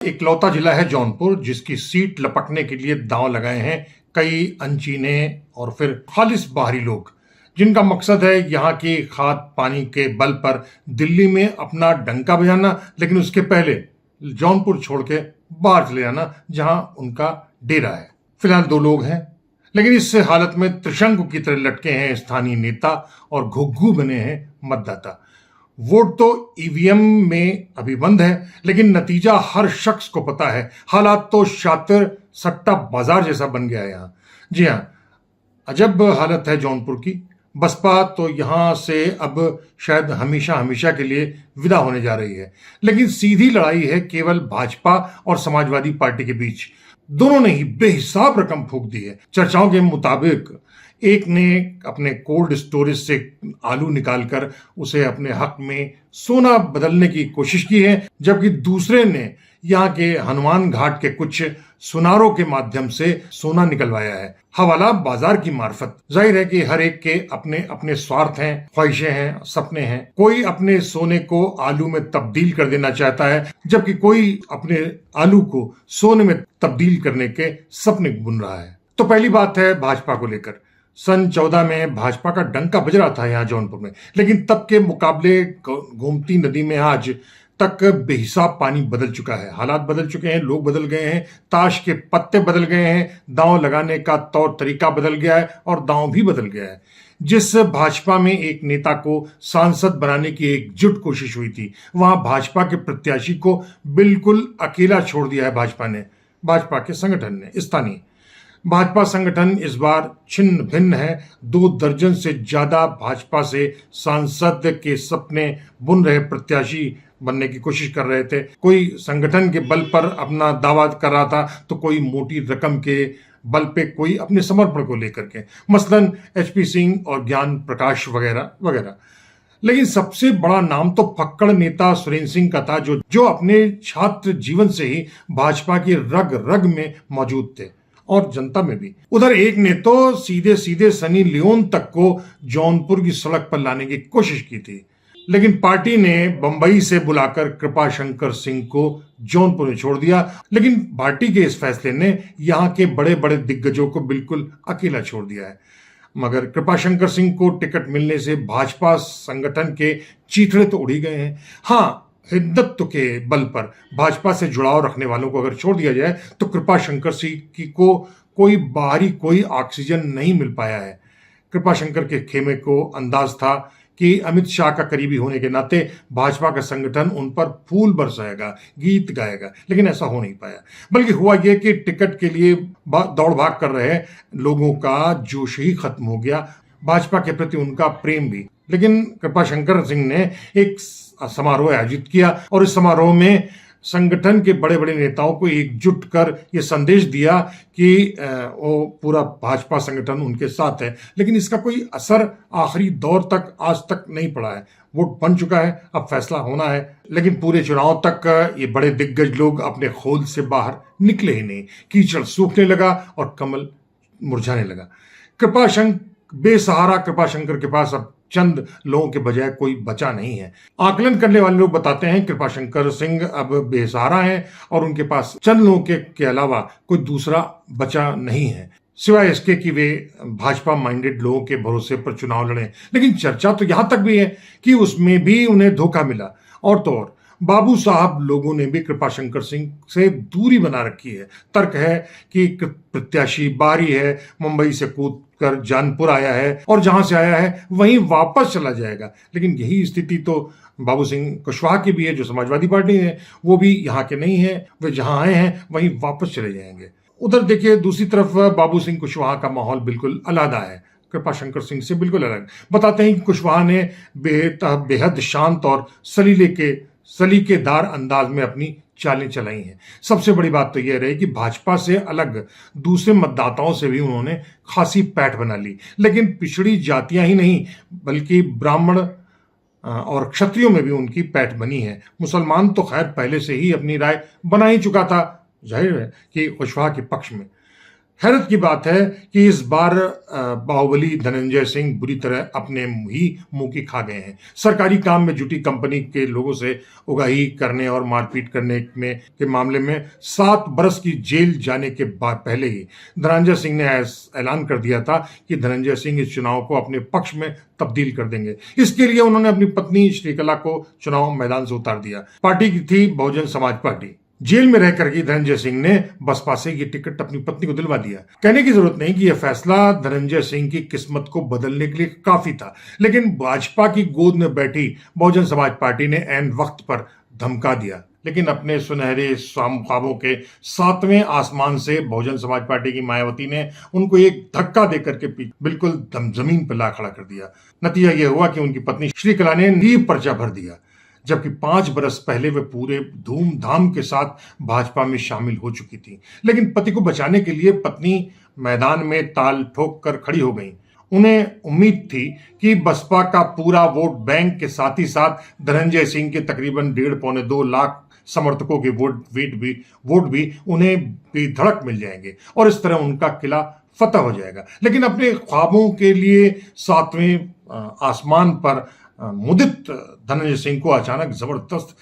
इकलौता जिला है जौनपुर जिसकी सीट लपकने के लिए दांव लगाए हैं कई अनचीने और फिर खालिस बाहरी लोग, जिनका मकसद है यहाँ की खाद पानी के बल पर दिल्ली में अपना डंका बजाना, लेकिन उसके पहले जौनपुर छोड़ के बाहर चले जाना जहां उनका डेरा है। फिलहाल 2 लोग हैं, लेकिन इस हालत में त्रिशंकु की तरह लटके हैं स्थानीय नेता और घुग्गू बने हैं मतदाता। वोट तो ईवीएम में अभी बंद है, लेकिन नतीजा हर शख्स को पता है। हालात तो शातिर सट्टा बाजार जैसा बन गया है यहाँ। जी हाँ, अजब हालत है जौनपुर की। बसपा तो यहां से अब शायद हमेशा हमेशा के लिए विदा होने जा रही है, लेकिन सीधी लड़ाई है केवल भाजपा और समाजवादी पार्टी के बीच। दोनों ने ही बेहिसाब रकम फूंक दी है। चर्चाओं के मुताबिक एक ने अपने कोल्ड स्टोरेज से आलू निकालकर उसे अपने हक में सोना बदलने की कोशिश की है, जबकि दूसरे ने यहाँ के हनुमान घाट के कुछ सुनारों के माध्यम से सोना निकलवाया है, हवाला बाजार की मार्फत। जाहिर है कि हर एक के अपने अपने स्वार्थ हैं, ख्वाहिशें हैं, सपने हैं। कोई अपने सोने को आलू में तब्दील कर देना चाहता है, जबकि कोई अपने आलू को सोने में तब्दील करने के सपने बुन रहा है। तो पहली बात है भाजपा को लेकर। सन 14 में भाजपा का डंका बज रहा था यहाँ जौनपुर में, लेकिन तब के मुकाबले गोमती नदी में आज तक बेहिसाब पानी बदल चुका है। हालात बदल चुके हैं, लोग बदल गए हैं, ताश के पत्ते बदल गए हैं, दांव लगाने का तौर तरीका बदल गया है और दांव भी बदल गया है। जिस भाजपा में एक नेता को सांसद बनाने की एकजुट कोशिश हुई थी, वहां भाजपा के प्रत्याशी को बिल्कुल अकेला छोड़ दिया है भाजपा ने, भाजपा के संगठन ने। स्थानीय भाजपा संगठन इस बार छिन्न भिन्न है। 2 दर्जन से ज्यादा भाजपा से सांसद के सपने बुन रहे प्रत्याशी बनने की कोशिश कर रहे थे। कोई संगठन के बल पर अपना दावा कर रहा था, तो कोई मोटी रकम के बल पे, कोई अपने समर्पण को लेकर के, मसलन HP सिंह और ज्ञान प्रकाश वगैरह वगैरह। लेकिन सबसे बड़ा नाम तो फक्कड़ नेता सुरेंद्र सिंह का था, जो अपने छात्र जीवन से ही भाजपा की रग रग में मौजूद थे और जनता में भी। उधर एक ने तो सीधे सीधे सनी लियोन तक को जौनपुर की सड़क पर लाने की कोशिश की थी, लेकिन पार्टी ने बंबई से बुलाकर कृपाशंकर सिंह को जौनपुर में छोड़ दिया। लेकिन पार्टी के इस फैसले ने यहाँ के बड़े बड़े दिग्गजों को बिल्कुल अकेला छोड़ दिया है। मगर कृपाशंकर सिंह को टिकट मिलने से भाजपा संगठन के चीथड़े तो उड़ ही गए हैं। हाँ, हिंदुत्व के बल पर भाजपा से जुड़ाव रखने वालों को अगर छोड़ दिया जाए तो कृपाशंकर सिंह को कोई बाहरी कोई ऑक्सीजन नहीं मिल पाया है। कृपाशंकर के खेमे को अंदाज था कि अमित शाह का करीबी होने के नाते भाजपा का संगठन उन पर फूल बरसाएगा, गीत गाएगा, लेकिन ऐसा हो नहीं पाया। बल्कि हुआ यह कि टिकट के लिए दौड़ भाग कर रहे लोगों का जोश ही खत्म हो गया, भाजपा के प्रति उनका प्रेम भी। लेकिन कृपाशंकर सिंह ने एक समारोह आयोजित किया और इस समारोह में संगठन के बड़े बड़े नेताओं को एकजुट कर यह संदेश दिया कि वो पूरा भाजपा संगठन उनके साथ है। लेकिन इसका कोई असर आखिरी दौर तक आज तक नहीं पड़ा है। वोट बन चुका है, अब फैसला होना है, लेकिन पूरे चुनाव तक ये बड़े दिग्गज लोग अपने खोल से बाहर निकले ही नहीं। कीचड़ सूखने लगा और कमल मुरझाने लगा। बेसहारा कृपाशंकर के पास अब चंद लोगों के बजाय कोई बचा नहीं है। आकलन करने वाले लोग बताते हैं कृपाशंकर सिंह अब बेसहारा हैं और उनके पास चंद लोगों के अलावा कोई दूसरा बचा नहीं है, सिवाय इसके कि वे भाजपा माइंडेड लोगों के भरोसे पर चुनाव लड़े। लेकिन चर्चा तो यहां तक भी है कि उसमें भी उन्हें धोखा मिला। और तो और बाबू साहब लोगों ने भी कृपाशंकर सिंह से दूरी बना रखी है। तर्क है कि प्रत्याशी बाहरी है, मुंबई से कूद कर जानपुर आया है और जहां से आया है वहीं वापस चला जाएगा। लेकिन यही स्थिति तो बाबू सिंह कुशवाहा की भी है, जो समाजवादी पार्टी है। वो भी यहाँ के नहीं है, वे जहां आए हैं वहीं वापस चले जाएंगे। उधर देखिए, दूसरी तरफ बाबू सिंह कुशवाहा का माहौल बिल्कुल अलग है, कृपाशंकर सिंह से बिल्कुल अलग। बताते हैं कि कुशवाहा ने बेहद शांत और सलीकेदार अंदाज में अपनी चालें चलाई हैं। सबसे बड़ी बात तो यह रही कि भाजपा से अलग दूसरे मतदाताओं से भी उन्होंने खासी पैठ बना ली। लेकिन पिछड़ी जातियां ही नहीं, बल्कि ब्राह्मण और क्षत्रियों में भी उनकी पैठ बनी है। मुसलमान तो खैर पहले से ही अपनी राय बना ही चुका था, जाहिर है कि कुशवाहा के पक्ष में। हैरत की बात है कि इस बार बाहुबली धनंजय सिंह बुरी तरह अपने ही मुंह की खा गए हैं। सरकारी काम में जुटी कंपनी के लोगों से उगाही करने और मारपीट करने में के मामले में 7 बरस की जेल जाने के बाद पहले ही धनंजय सिंह ने ऐलान कर दिया था कि धनंजय सिंह इस चुनाव को अपने पक्ष में तब्दील कर देंगे। इसके लिए उन्होंने अपनी पत्नी श्रीकला को चुनाव मैदान से उतार दिया। पार्टी की थी बहुजन समाज पार्टी। जेल में रहकर के धनंजय सिंह ने बसपा से ये टिकट अपनी पत्नी को दिलवा दिया। कहने की जरूरत नहीं कि यह फैसला धनंजय सिंह की किस्मत को बदलने के लिए काफी था, लेकिन भाजपा की गोद में बैठी बहुजन समाज पार्टी ने ऐन वक्त पर धमका दिया। लेकिन अपने सुनहरे ख्वाबों के 7वें आसमान से बहुजन समाज पार्टी की मायावती ने उनको एक धक्का देकर के बिल्कुल जमीन पर ला खड़ा कर दिया। नतीजा यह हुआ कि उनकी पत्नी श्रीकला ने नींव पर्चा भर दिया, जबकि 5 बरस पहले वे पूरे धूमधाम के साथ भाजपा में शामिल हो चुकी थी। लेकिन पति को बचाने के लिए पत्नी मैदान में ताल ठोक कर खड़ी हो गई। उन्हें उम्मीद थी कि बसपा का पूरा वोट बैंक के साथ ही साथ धनंजय सिंह के तकरीबन 1.5-2 लाख समर्थकों के वोट भी उन्हें बेधड़क मिल जाएंगे और इस तरह उनका किला फतह हो जाएगा। लेकिन अपने ख्वाबों के लिए 7वें आसमान पर मुदित धनंजय सिंह को अचानक जबरदस्त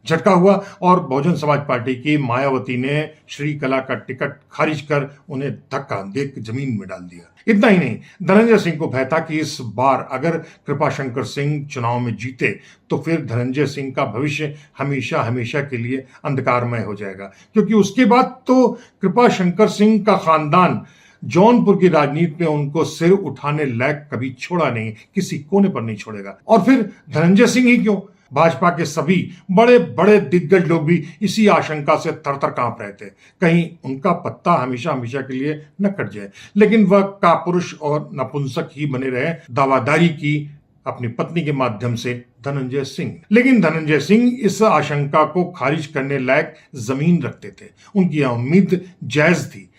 झटका हुआ और बहुजन समाज पार्टी की मायावती ने श्रीकला का टिकट खारिज कर उन्हें धक्का देकर जमीन में डाल दिया। इतना ही नहीं, धनंजय सिंह को भय था कि इस बार अगर कृपाशंकर सिंह चुनाव में जीते तो फिर धनंजय सिंह का भविष्य हमेशा हमेशा के लिए अंधकारमय हो जाएगा, क्योंकि उसके बाद तो कृपाशंकर सिंह का खानदान जौनपुर की राजनीति में उनको सिर उठाने लायक कभी छोड़ा नहीं, किसी कोने पर नहीं छोड़ेगा। और फिर धनंजय सिंह ही क्यों, भाजपा के सभी बड़े बड़े दिग्गज लोग भी इसी आशंका से तरतर कांप रहे थे, कहीं उनका पत्ता हमेशा हमेशा के लिए न कट जाए। लेकिन वह कापुरुष और नपुंसक ही बने रहे, दावादारी की अपनी पत्नी के माध्यम से धनंजय सिंह। लेकिन धनंजय सिंह इस आशंका को खारिज करने लायक जमीन रखते थे। उनकी उम्मीद जायज थी,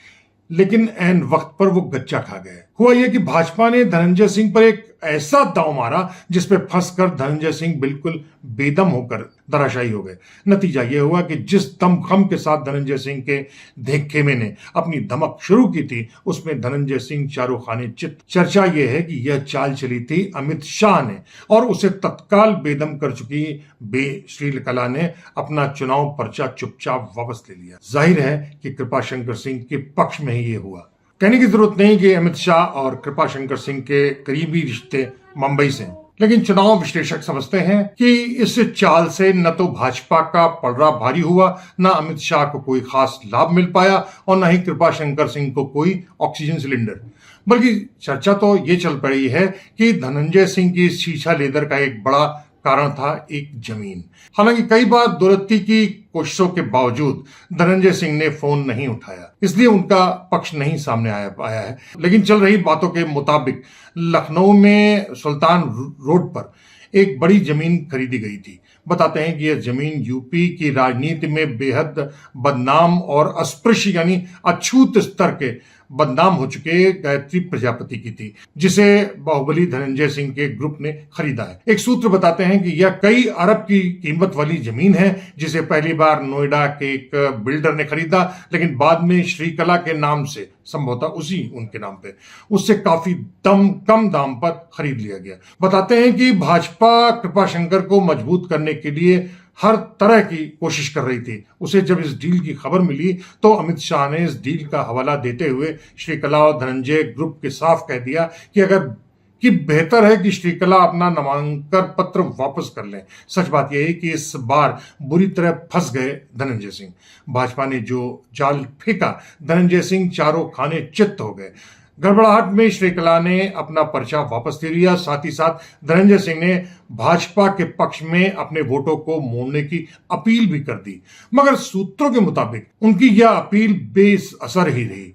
लेकिन ऐन वक्त पर वो गच्चा खा गए। हुआ यह कि भाजपा ने धनंजय सिंह पर एक ऐसा दांव मारा जिसपे फंसकर धनंजय सिंह बिल्कुल बेदम होकर धराशायी हो गए। नतीजा यह हुआ कि जिस दमखम के साथ धनंजय सिंह के खेमे ने अपनी धमक शुरू की थी, उसमें धनंजय सिंह चारों खाने चित। चर्चा यह है कि यह चाल चली थी अमित शाह ने और उसे तत्काल बेदम कर चुकी श्रीकला ने अपना चुनाव पर्चा चुपचाप वापस ले लिया। जाहिर है कि कृपाशंकर सिंह के पक्ष में ही ये हुआ। कहने की जरूरत नहीं कि अमित शाह और कृपाशंकर सिंह के करीबी रिश्ते मुंबई से, लेकिन चुनाव विश्लेषक समझते हैं कि इस चाल से न तो भाजपा का पलड़ा भारी हुआ, न अमित शाह को कोई खास लाभ मिल पाया और न ही कृपाशंकर सिंह को कोई ऑक्सीजन सिलेंडर। बल्कि चर्चा तो ये चल पड़ी है कि धनंजय सिंह की शीशा लेदर का एक बड़ा कारण था एक जमीन। हालांकि कई बार दौलती की कोशिशों के बावजूद धनंजय सिंह ने फोन नहीं उठाया, इसलिए उनका पक्ष नहीं सामने आया है। लेकिन चल रही बातों के मुताबिक लखनऊ में सुल्तान रोड पर एक बड़ी जमीन खरीदी गई थी। बताते हैं कि यह जमीन यूपी की राजनीति में बेहद बदनाम और अस्पृश्य यानी अछूत स्तर के बदनाम हो चुके गायत्री प्रजापति की थी, जिसे बाहुबली धनंजय सिंह के ग्रुप ने खरीदा है। एक सूत्र बताते हैं कि यह कई अरब की कीमत वाली जमीन है, जिसे पहली बार नोएडा के एक बिल्डर ने खरीदा, लेकिन बाद में श्रीकला के नाम से, संभवतः उसी उनके नाम पे, उससे काफी कम दाम पर खरीद लिया गया। बताते हैं कि भाजपा कृपाशंकर को मजबूत करने के लिए हर तरह की कोशिश कर रही थी। उसे जब इस डील की खबर मिली तो अमित शाह ने इस डील का हवाला देते हुए श्रीकला और धनंजय ग्रुप के साफ कह दिया कि बेहतर है कि श्रीकला अपना नामांकन पत्र वापस कर लें। सच बात यह है कि इस बार बुरी तरह फंस गए धनंजय सिंह। भाजपा ने जो जाल फेंका, धनंजय सिंह चारों खाने चित्त हो गए। गड़बड़ाहट में श्रीकला ने अपना पर्चा वापस ले लिया। साथ ही साथ धनंजय सिंह ने भाजपा के पक्ष में अपने वोटों को मोड़ने की अपील भी कर दी, मगर सूत्रों के मुताबिक उनकी यह अपील बेअसर ही रही।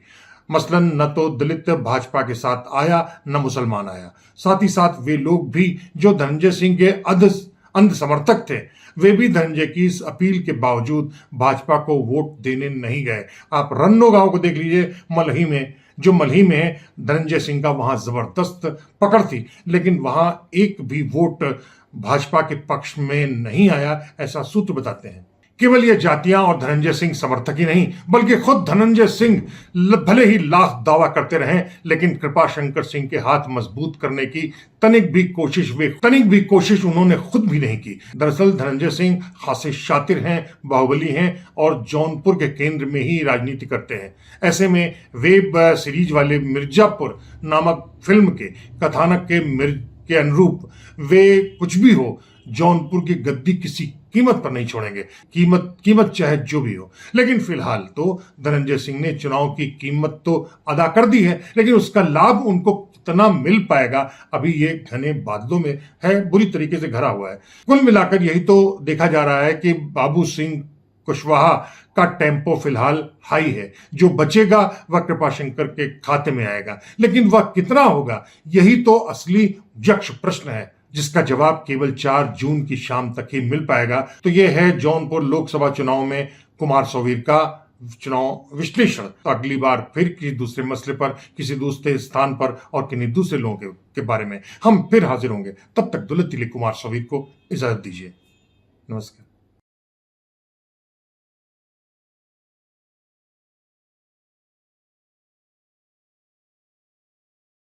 मसलन न तो दलित भाजपा के साथ आया, न मुसलमान आया। साथ ही साथ वे लोग भी जो धनंजय सिंह के अंध समर्थक थे, वे भी धनंजय की इस अपील के बावजूद भाजपा को वोट देने नहीं गए। आप रन्नो गांव को देख लीजिए, मलही में धनंजय सिंह का वहां जबरदस्त पकड़ थी, लेकिन वहां एक भी वोट भाजपा के पक्ष में नहीं आया, ऐसा सूत्र बताते हैं। केवल ये जातियां और धनंजय सिंह समर्थक ही नहीं, बल्कि खुद धनंजय सिंह भले ही लाख दावा करते रहें, लेकिन कृपाशंकर सिंह के हाथ मजबूत करने की तनिक भी कोशिश उन्होंने खुद भी नहीं की। दरअसल धनंजय सिंह खासे शातिर हैं, बाहुबली हैं और जौनपुर के केंद्र में ही राजनीति करते हैं। ऐसे में वेब सीरीज वाले मिर्जापुर नामक फिल्म के कथानक के अनुरूप वे कुछ भी हो, जौनपुर की गद्दी किसी कीमत पर नहीं छोड़ेंगे, कीमत चाहे जो भी हो। लेकिन फिलहाल तो धनंजय सिंह ने चुनाव की कीमत तो अदा कर दी है, लेकिन उसका लाभ उनको कितना मिल पाएगा, अभी ये घने बादलों में है, बुरी तरीके से घरा हुआ है। कुल मिलाकर यही तो देखा जा रहा है कि बाबू सिंह कुशवाहा का टेम्पो फिलहाल हाई है। जो बचेगा वह कृपाशंकर के खाते में आएगा, लेकिन वह कितना होगा, यही तो असली यक्ष प्रश्न है, जिसका जवाब केवल 4 जून की शाम तक ही मिल पाएगा। तो यह है जौनपुर लोकसभा चुनाव में कुमार सौवीर का चुनाव विश्लेषण। तो अगली बार फिर किसी दूसरे मसले पर, किसी दूसरे स्थान पर और किन्हीं दूसरे लोगों के बारे में हम फिर हाजिर होंगे। तब तक दुलत तिलक कुमार सौवीर को इजाजत दीजिए। नमस्कार।